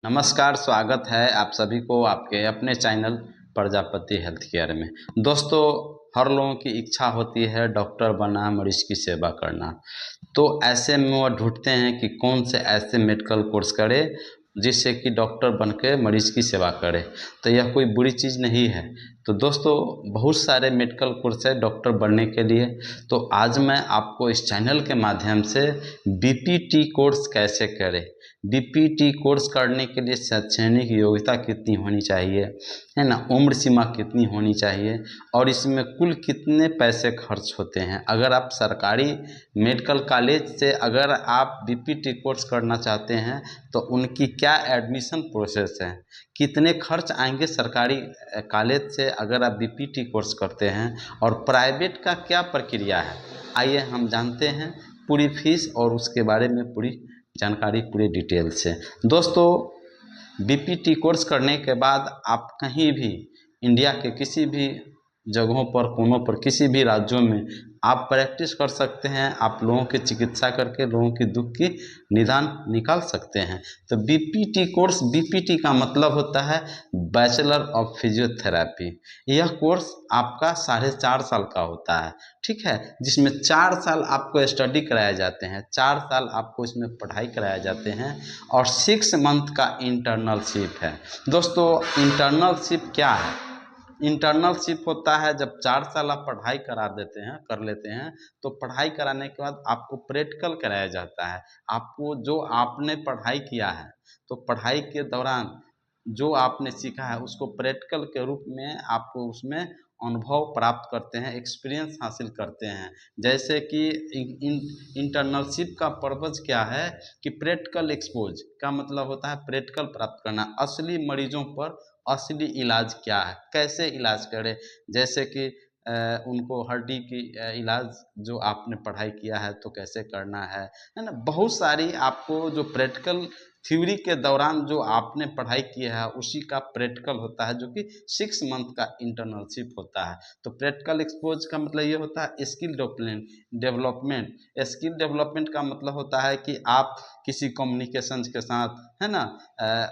नमस्कार, स्वागत है आप सभी को आपके अपने चैनल प्रजापति हेल्थ केयर में। दोस्तों, हर लोगों की इच्छा होती है डॉक्टर बनना, मरीज की सेवा करना। तो ऐसे में वो ढूंढते हैं कि कौन से ऐसे मेडिकल कोर्स करे जिससे कि डॉक्टर बन के मरीज की सेवा करे। तो यह कोई बुरी चीज़ नहीं है। तो दोस्तों, बहुत सारे मेडिकल कोर्स है डॉक्टर बनने के लिए। तो आज मैं आपको इस चैनल के माध्यम से बीपीटी कोर्स कैसे करें, बीपीटी कोर्स करने के लिए शैक्षणिक योग्यता कितनी होनी चाहिए, है ना, उम्र सीमा कितनी होनी चाहिए और इसमें कुल कितने पैसे खर्च होते हैं। अगर आप सरकारी मेडिकल कॉलेज से अगर आप बीपीटी कोर्स करना चाहते हैं तो उनकी क्या एडमिशन प्रोसेस है, कितने खर्च आएंगे सरकारी कॉलेज से अगर आप बीपीटी कोर्स करते हैं, और प्राइवेट का क्या प्रक्रिया है। आइए हम जानते हैं पूरी फीस और उसके बारे में पूरी जानकारी पूरी डिटेल से। दोस्तों, बीपीटी कोर्स करने के बाद आप कहीं भी इंडिया के किसी भी जगहों पर, कोनों पर, किसी भी राज्यों में आप प्रैक्टिस कर सकते हैं। आप लोगों की चिकित्सा करके लोगों की दुख की निदान निकाल सकते हैं। तो बीपीटी कोर्स, बीपीटी का मतलब होता है बैचलर ऑफ फिजियोथेरेपी। यह कोर्स आपका 4.5 साल का होता है, ठीक है, जिसमें 4 साल आपको स्टडी कराए जाते हैं, 4 साल आपको इसमें पढ़ाई कराए जाते हैं और 6 मंथ का इंटर्नलशिप है। दोस्तों, इंटर्नलशिप क्या है? इंटर्नलशिप होता है जब 4 साल आप पढ़ाई करा देते हैं, कर लेते हैं, तो पढ़ाई कराने के बाद आपको प्रैक्टिकल कराया जाता है। आपको जो आपने पढ़ाई किया है, तो पढ़ाई के दौरान जो आपने सीखा है उसको प्रैक्टिकल के रूप में आपको उसमें अनुभव प्राप्त करते हैं, एक्सपीरियंस हासिल करते हैं। जैसे कि इंटर्नलशिप का पर्पज़ क्या है कि प्रैक्टिकल एक्सपोज का मतलब होता है प्रैक्टिकल प्राप्त करना, असली मरीजों पर असली इलाज क्या है, कैसे इलाज करें। जैसे कि उनको हड्डी की इलाज जो आपने पढ़ाई किया है तो कैसे करना है ना। बहुत सारी आपको जो प्रैक्टिकल थ्योरी के दौरान जो आपने पढ़ाई किया है उसी का प्रैक्टिकल होता है, जो कि 6 मंथ का इंटर्नलशिप होता है। तो प्रैक्टिकल एक्सपोज का मतलब ये होता है स्किल डेवलपमेंट। स्किल डेवलपमेंट का मतलब होता है कि आप किसी कम्युनिकेशन के साथ, है ना,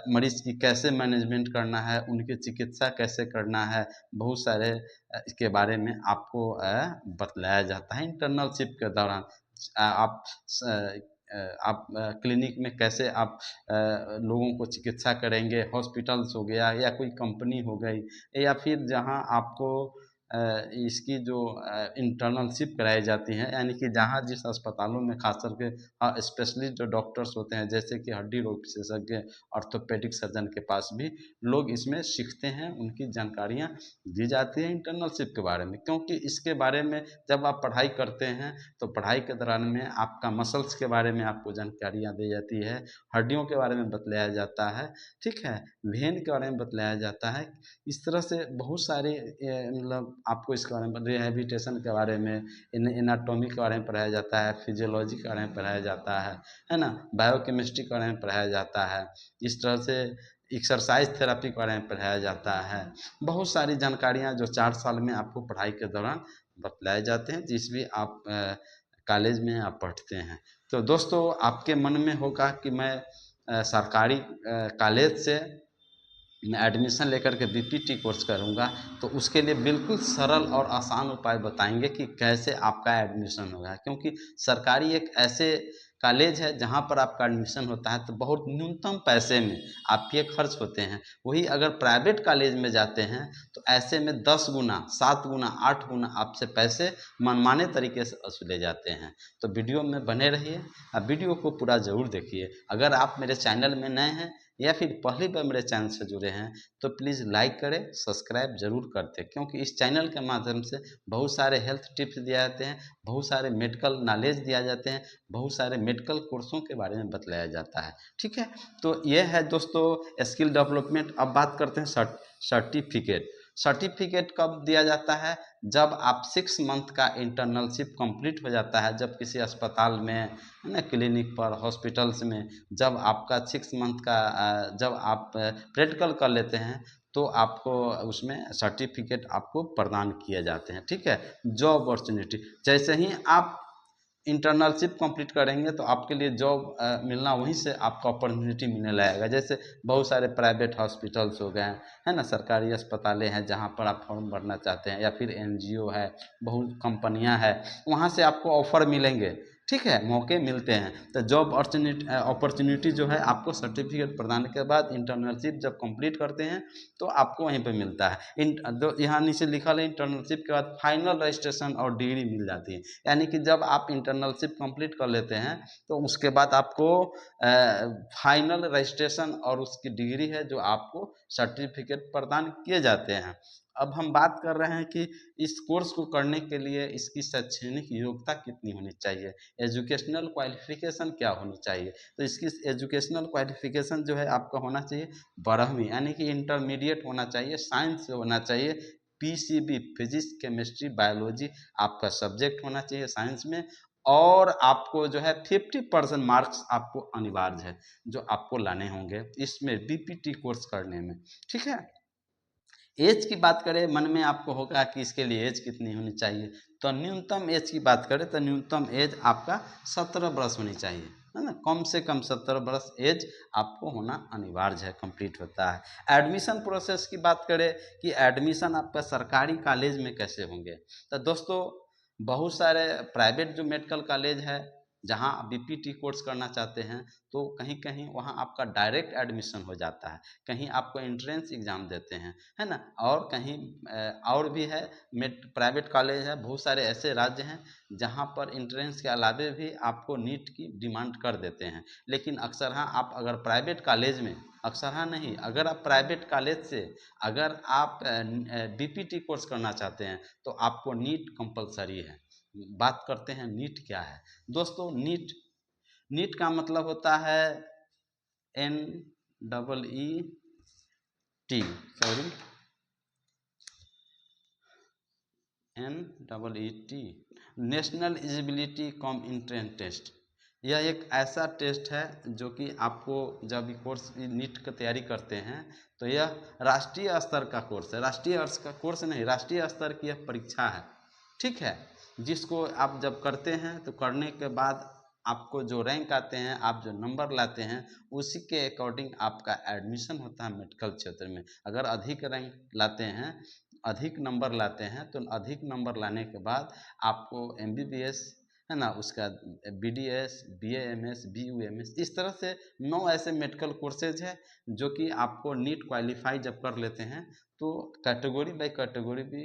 मरीज की कैसे मैनेजमेंट करना है, उनकी चिकित्सा कैसे करना है, बहुत सारे इसके बारे में आपको बतलाया जाता है इंटर्नलशिप के दौरान। आप आप क्लिनिक में कैसे आप लोगों को चिकित्सा करेंगे, हॉस्पिटल्स हो गया या कोई कंपनी हो गई, या फिर जहां आपको इसकी जो इंटर्नलशिप कराई जाती है, यानी कि जहाँ जिस अस्पतालों में खास करके स्पेशलिस्ट जो डॉक्टर्स होते हैं, जैसे कि हड्डी रोग विशेषज्ञ, ऑर्थोपेडिक सर्जन के पास भी लोग इसमें सीखते हैं, उनकी जानकारियाँ दी जाती है इंटर्नलशिप के बारे में। क्योंकि इसके बारे में जब आप पढ़ाई करते हैं तो पढ़ाई के दौरान में आपका मसल्स के बारे में आपको जानकारियाँ दी जाती है, हड्डियों के बारे में बतलाया जाता है, ठीक है, वेन के बारे में बतलाया जाता है। इस तरह से बहुत सारे मतलब आपको इसके बारे में रिहैबिलिटेशन के बारे में, एनाटॉमी के बारे में पढ़ाया जाता है, फिजियोलॉजी के बारे में पढ़ाया जाता है ना, बायोकेमिस्ट्री के बारे में पढ़ाया जाता है। इस तरह से एक्सरसाइज थेरेपी के बारे में पढ़ाया जाता है। बहुत सारी जानकारियाँ जो 4 साल में आपको पढ़ाई के दौरान बतलाए जाते हैं, जिस भी आप कॉलेज में आप पढ़ते हैं। तो दोस्तों, आपके मन में होगा कि मैं सरकारी कॉलेज से मैं एडमिशन लेकर के बीपीटी कोर्स करूँगा, तो उसके लिए बिल्कुल सरल और आसान उपाय बताएंगे कि कैसे आपका एडमिशन होगा। क्योंकि सरकारी एक ऐसे कॉलेज है जहाँ पर आपका एडमिशन होता है तो बहुत न्यूनतम पैसे में आपके खर्च होते हैं। वही अगर प्राइवेट कॉलेज में जाते हैं तो ऐसे में 10 गुना, 7 गुना, 8 गुना आपसे पैसे मनमाने तरीके से वसूले जाते हैं। तो वीडियो में बने रहिए, अब वीडियो को पूरा ज़रूर देखिए। अगर आप मेरे चैनल में नए हैं या फिर पहली बार मेरे चैनल से जुड़े हैं तो प्लीज़ लाइक करें, सब्सक्राइब जरूर करते हैं, क्योंकि इस चैनल के माध्यम से बहुत सारे हेल्थ टिप्स दिए जाते हैं, बहुत सारे मेडिकल नॉलेज दिया जाते हैं, बहुत सारे मेडिकल कोर्सों के बारे में बतलाया जाता है, ठीक है। तो ये है दोस्तों स्किल डेवलपमेंट। अब बात करते हैं सर्टिफिकेट। सर्टिफिकेट कब दिया जाता है? जब आप 6 मंथ का इंटर्नलशिप कंप्लीट हो जाता है, जब किसी अस्पताल में, है ना, क्लिनिक पर, हॉस्पिटल्स में जब आपका 6 मंथ का जब आप प्रैक्टिकल कर लेते हैं तो आपको उसमें सर्टिफिकेट आपको प्रदान किए जाते हैं, ठीक है। जॉब अपॉर्चुनिटी, जैसे ही आप इंटर्नशिप कंप्लीट करेंगे तो आपके लिए जॉब मिलना वहीं से आपको अपॉर्चुनिटी मिलने लगेगा। जैसे बहुत सारे प्राइवेट हॉस्पिटल्स हो गए है ना, सरकारी अस्पतालें हैं जहाँ पर आप फॉर्म भरना चाहते हैं, या फिर एनजीओ है, बहुत कंपनियां हैं, वहाँ से आपको ऑफर मिलेंगे, ठीक है, मौके मिलते हैं। तो जॉब अपॉर्चुनिटी जो है आपको सर्टिफिकेट प्रदान के बाद इंटर्नशिप जब कंप्लीट करते हैं तो आपको वहीं पे मिलता है। यहाँ नीचे लिखा है इंटर्नशिप के बाद फाइनल रजिस्ट्रेशन और डिग्री मिल जाती है। यानी कि जब आप इंटर्नशिप कंप्लीट कर लेते हैं तो उसके बाद आपको फाइनल रजिस्ट्रेशन और उसकी डिग्री है जो आपको सर्टिफिकेट प्रदान किए जाते हैं। अब हम बात कर रहे हैं कि इस कोर्स को करने के लिए इसकी शैक्षणिक योग्यता कितनी होनी चाहिए, एजुकेशनल क्वालिफिकेशन क्या होनी चाहिए। तो इसकी एजुकेशनल क्वालिफिकेशन जो है आपका होना चाहिए 12वीं, यानी कि इंटरमीडिएट होना चाहिए, साइंस होना चाहिए, पीसीबी फिजिक्स केमिस्ट्री बायोलॉजी आपका सब्जेक्ट होना चाहिए साइंस में, और आपको जो है 50% मार्क्स आपको अनिवार्य है जो आपको लाने होंगे इसमें बीपीटी कोर्स करने में, ठीक है। एज की बात करें, मन में आपको होगा कि इसके लिए एज कितनी होनी चाहिए, तो न्यूनतम एज की बात करें तो न्यूनतम एज आपका 17 वर्ष होनी चाहिए, है ना, कम से कम 17 वर्ष एज आपको होना अनिवार्य है, कंप्लीट होता है। एडमिशन प्रोसेस की बात करें कि एडमिशन आपका सरकारी कॉलेज में कैसे होंगे, तो दोस्तों बहुत सारे प्राइवेट जो मेडिकल कॉलेज है जहाँ बीपीटी कोर्स करना चाहते हैं तो कहीं कहीं वहाँ आपका डायरेक्ट एडमिशन हो जाता है, कहीं आपको एंट्रेंस एग्ज़ाम देते हैं, है ना, और कहीं और भी है प्राइवेट कॉलेज है, बहुत सारे ऐसे राज्य हैं जहाँ पर एंट्रेंस के अलावे भी आपको नीट की डिमांड कर देते हैं। लेकिन अक्सर हाँ आप अगर प्राइवेट कॉलेज में, अक्सर हाँ नहीं, अगर आप प्राइवेट कॉलेज से अगर आप बीपीटी कोर्स करना चाहते हैं तो आपको नीट कंपलसरी है। बात करते हैं नीट क्या है। दोस्तों नीट, नीट का मतलब होता है N double E T, sorry N double E T, national eligibility cum entrance test. यह एक ऐसा टेस्ट है जो कि आपको जब कोर्स नीट की तैयारी करते हैं तो यह राष्ट्रीय स्तर का कोर्स है, राष्ट्रीय स्तर का कोर्स नहीं, राष्ट्रीय स्तर की यह परीक्षा है, ठीक है, जिसको आप जब करते हैं तो करने के बाद आपको जो रैंक आते हैं, आप जो नंबर लाते हैं, उसी के अकॉर्डिंग आपका एडमिशन होता है मेडिकल क्षेत्र में। अगर अधिक रैंक लाते हैं, अधिक नंबर लाते हैं तो अधिक नंबर लाने के बाद आपको एमबीबीएस, है ना, उसका बीडीएस, बीएएमएस, बीयूएमएस, इस तरह से 9 ऐसे मेडिकल कोर्सेज है जो कि आपको नीट क्वालिफाई जब कर लेते हैं तो कैटेगरी बाय कैटेगरी भी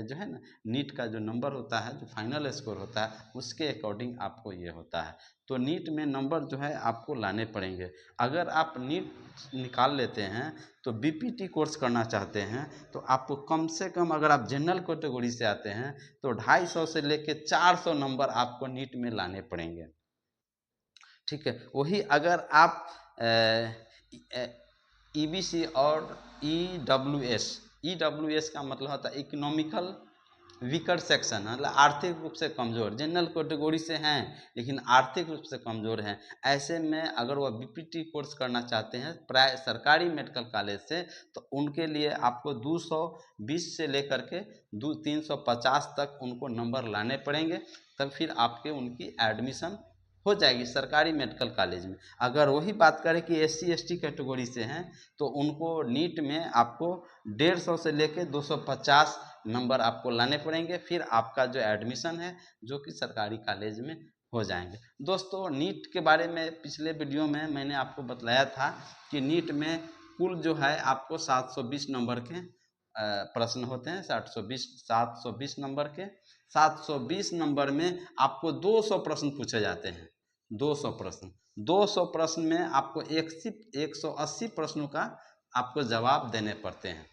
जो है ना नीट का जो नंबर होता है, जो फाइनल स्कोर होता है, उसके अकॉर्डिंग आपको ये होता है। तो नीट में नंबर जो है आपको लाने पड़ेंगे। अगर आप नीट निकाल लेते हैं तो बीपीटी कोर्स करना चाहते हैं तो आपको कम से कम, अगर आप जनरल कैटेगरी से आते हैं तो 250 से लेके 400 नंबर आपको नीट में लाने पड़ेंगे, ठीक है। वही अगर आप ईबीसी और ईडब्ल्यूएस, ईडब्ल्यूएस का मतलब होता है इकोनॉमिकल वीकर सेक्शन, मतलब आर्थिक रूप से कमज़ोर, जनरल कैटेगरी से हैं लेकिन आर्थिक रूप से कमज़ोर हैं, ऐसे में अगर वह बीपीटी कोर्स करना चाहते हैं प्राय सरकारी मेडिकल कॉलेज से तो उनके लिए आपको 220 से लेकर के 350 तक उनको नंबर लाने पड़ेंगे, तब फिर आपके उनकी एडमिशन हो जाएगी सरकारी मेडिकल कॉलेज में। अगर वही बात करें कि एससी एसटी कैटेगरी से हैं तो उनको नीट में आपको 150 से लेके 250 नंबर आपको लाने पड़ेंगे, फिर आपका जो एडमिशन है जो कि सरकारी कॉलेज में हो जाएंगे। दोस्तों नीट के बारे में पिछले वीडियो में मैंने आपको बतलाया था कि नीट में कुल जो है आपको 720 नंबर के प्रश्न होते हैं, 720 नंबर के, 720 नंबर में आपको 200 प्रश्न पूछे जाते हैं, 200 प्रश्न, 200 प्रश्न में आपको 180 प्रश्नों का आपको जवाब देने पड़ते हैं।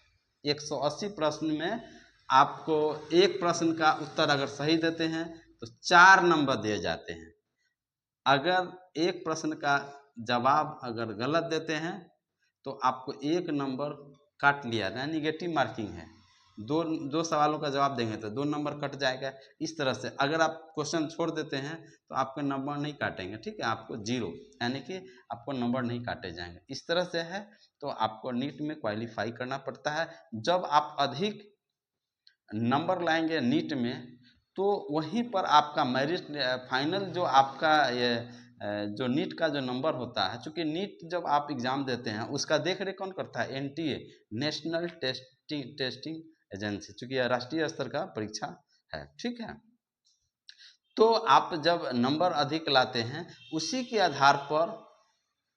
180 प्रश्न में आपको एक प्रश्न का उत्तर अगर सही देते हैं तो 4 नंबर दिए जाते हैं, अगर एक प्रश्न का जवाब अगर गलत देते हैं तो आपको 1 नंबर काट लिया जाए, निगेटिव मार्किंग है, दो सवालों का जवाब देंगे तो 2 नंबर कट जाएगा। इस तरह से अगर आप क्वेश्चन छोड़ देते हैं तो आपके नंबर नहीं काटेंगे, ठीक है, आपको 0, यानी कि आपको नंबर नहीं काटे जाएंगे। इस तरह से है, तो आपको नीट में क्वालिफाई करना पड़ता है। जब आप अधिक नंबर लाएंगे नीट में तो वहीं पर आपका मेरिट फाइनल जो आपका ये जो नीट का जो नंबर होता है, चूँकि नीट जब आप एग्ज़ाम देते हैं उसका देख रेख कौन करता है? एनटीए, नेशनल टेस्टिंग एजेंसी, चूँकि यह राष्ट्रीय स्तर का परीक्षा है, ठीक है। तो आप जब नंबर अधिक लाते हैं, उसी के आधार पर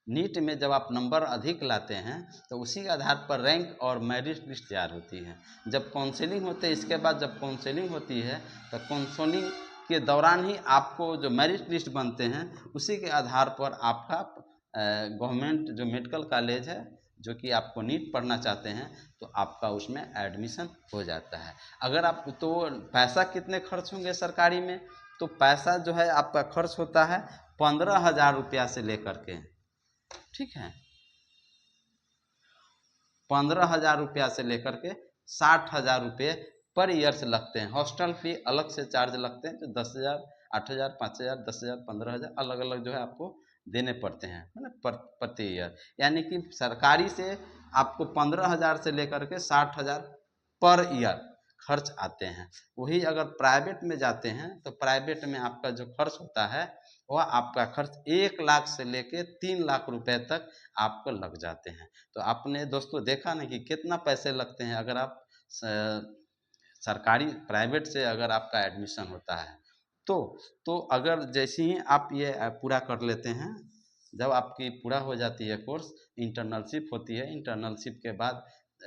नीट में जब आप नंबर अधिक लाते हैं तो उसी के आधार पर रैंक और मेरिट लिस्ट तैयार होती है। जब काउंसलिंग होते है, इसके बाद जब काउंसलिंग होती है तो काउंसलिंग के दौरान ही आपको जो मेरिट लिस्ट बनते हैं, उसी के आधार पर आपका गवर्नमेंट जो मेडिकल कॉलेज है जो कि आपको नीट पढ़ना चाहते हैं तो आपका उसमें एडमिशन हो जाता है। अगर आप तो पैसा कितने खर्च होंगे सरकारी में? तो पैसा जो है आपका खर्च होता है 15,000 रुपया से लेकर के, ठीक है, 15,000 रुपया से लेकर के 60,000 रुपये पर ईयर से लगते हैं। हॉस्टल फी अलग से चार्ज लगते हैं, तो 10,000, 8,000, 5,000, 10,000, 15,000 अलग अलग जो है आपको देने पड़ते हैं, है ना, प्रति ईयर। यानी कि सरकारी से आपको 15,000 से लेकर के 60,000 पर ईयर खर्च आते हैं। वही अगर प्राइवेट में जाते हैं तो प्राइवेट में आपका जो खर्च होता है वह आपका खर्च 1 लाख से लेके 3 लाख रुपए तक आपको लग जाते हैं। तो आपने दोस्तों देखा ना कि कितना पैसे लगते हैं अगर आप सरकारी प्राइवेट से अगर आपका एडमिशन होता है तो अगर जैसे ही आप ये पूरा कर लेते हैं, जब आपकी पूरा हो जाती है कोर्स, इंटर्नलशिप होती है, इंटर्नलशिप के बाद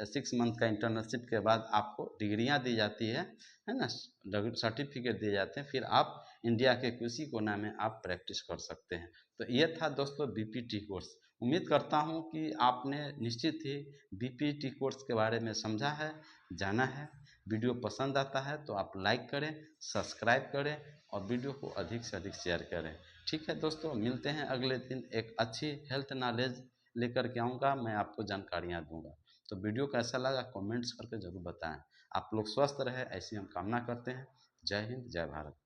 6 मंथ का इंटर्नलशिप के बाद आपको डिग्रियां दी जाती है ना, सर्टिफिकेट दिए जाते हैं, फिर आप इंडिया के किसी कोना में आप प्रैक्टिस कर सकते हैं। तो ये था दोस्तों बीपीटी कोर्स। उम्मीद करता हूँ कि आपने निश्चित ही बीपीटी कोर्स के बारे में समझा है, जाना है। वीडियो पसंद आता है तो आप लाइक करें, सब्सक्राइब करें और वीडियो को अधिक से अधिक शेयर करें। ठीक है दोस्तों, मिलते हैं अगले दिन, एक अच्छी हेल्थ नॉलेज लेकर के आऊँगा, मैं आपको जानकारियाँ दूँगा। तो वीडियो कैसा लगा कमेंट्स करके ज़रूर बताएं। आप लोग स्वस्थ रहे ऐसी हम कामना करते हैं। जय हिंद, जय भारत।